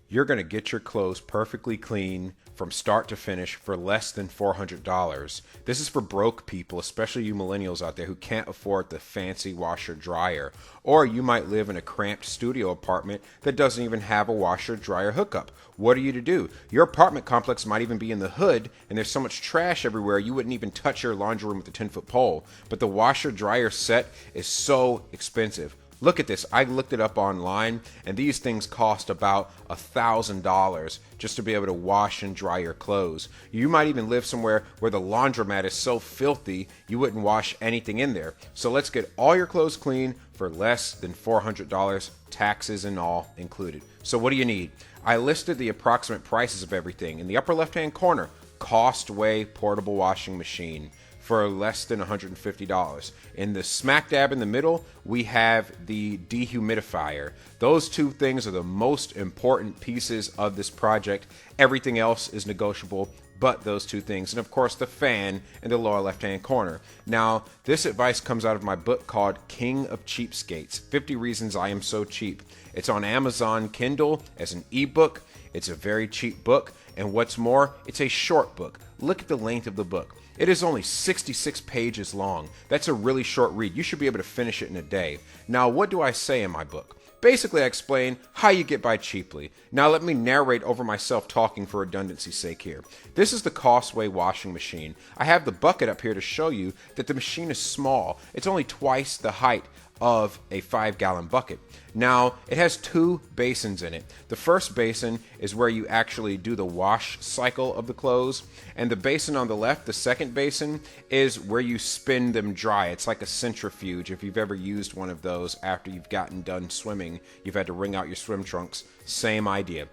you're going to get your clothes perfectly clean from start to finish for less than $400. This is for broke people, especially you millennials out there who can't afford the fancy washer dryer. Or you might live in a cramped studio apartment that doesn't even have a washer dryer hookup. What are you to do? Your apartment complex might even be in the hood and there's so much trash everywhere you wouldn't even touch your laundry room with a 10-foot pole. But the washer dryer set is so expensive. Look at this. I looked it up online, and these things cost about $1,000 just to be able to wash and dry your clothes. You might even live somewhere where the laundromat is so filthy you wouldn't wash anything in there. So let's get all your clothes clean for less than $400, taxes and all included. So what do you need? I listed the approximate prices of everything. In the upper left-hand corner, Costway portable washing machine for less than $150. In the smack dab in the middle, we have the dehumidifier. Those two things are the most important pieces of this project. Everything else is negotiable but those two things. And of course, the fan in the lower left-hand corner. Now, this advice comes out of my book called King of Cheapskates, 50 Reasons I Am So Cheap. It's on Amazon Kindle as an ebook. It's a very cheap book. And what's more, it's a short book. Look at the length of the book. It is only 66 pages long. That's a really short read. You should be able to finish it in a day. Now, what do I say in my book? Basically, I explain how you get by cheaply. Now, let me narrate over myself talking for redundancy's sake here. This is the Costway washing machine. I have the bucket up here to show you that the machine is small. It's only twice the height of a 5-gallon bucket. Now, it has two basins in it. The first basin is where you actually do the wash cycle of the clothes, and the basin on the left, the second basin, is where you spin them dry. It's like a centrifuge. If you've ever used one of those after you've gotten done swimming, you've had to wring out your swim trunks. Same idea.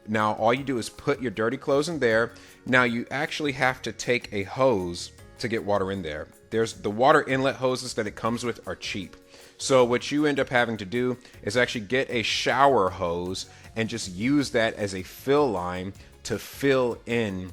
Now, all you do is put your dirty clothes in there. Now, you actually have to take a hose to get water in there. There's the water inlet hoses that it comes with are cheap. So what you end up having to do is actually get a shower hose and just use that as a fill line to fill in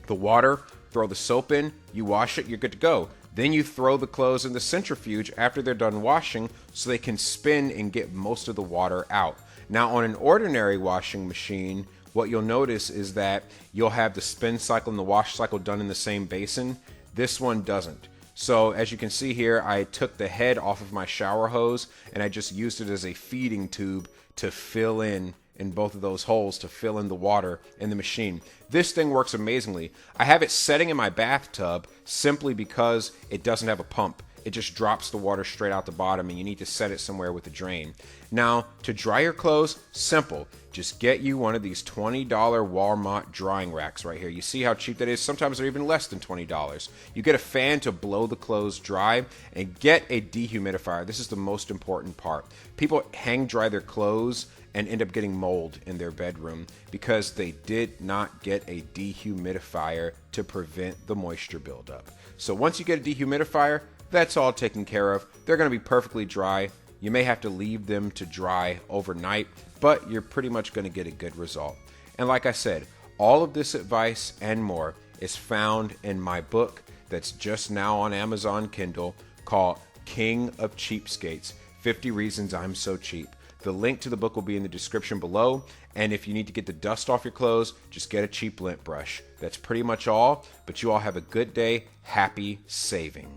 the water, throw the soap in, you wash it, you're good to go. Then you throw the clothes in the centrifuge after they're done washing so they can spin and get most of the water out. Now on an ordinary washing machine, what you'll notice is that you'll have the spin cycle and the wash cycle done in the same basin. This one doesn't. So as you can see here, I took the head off of my shower hose and I just used it as a feeding tube to fill in both of those holes to fill in the water in the machine. This thing works amazingly. I have it setting in my bathtub simply because it doesn't have a pump. It just drops the water straight out the bottom and you need to set it somewhere with a drain. Now, to dry your clothes, simple. Just get you one of these $20 Walmart drying racks right here. You see how cheap that is? Sometimes they're even less than $20. You get a fan to blow the clothes dry and get a dehumidifier. This is the most important part. People hang dry their clothes and end up getting mold in their bedroom because they did not get a dehumidifier to prevent the moisture buildup. So once you get a dehumidifier, that's all taken care of. They're going to be perfectly dry. You may have to leave them to dry overnight, but you're pretty much going to get a good result. And like I said, all of this advice and more is found in my book that's just now on Amazon Kindle called King of Cheapskates, 50 Reasons I'm So Cheap. The link to the book will be in the description below. And if you need to get the dust off your clothes, just get a cheap lint brush. That's pretty much all. But you all have a good day. Happy saving.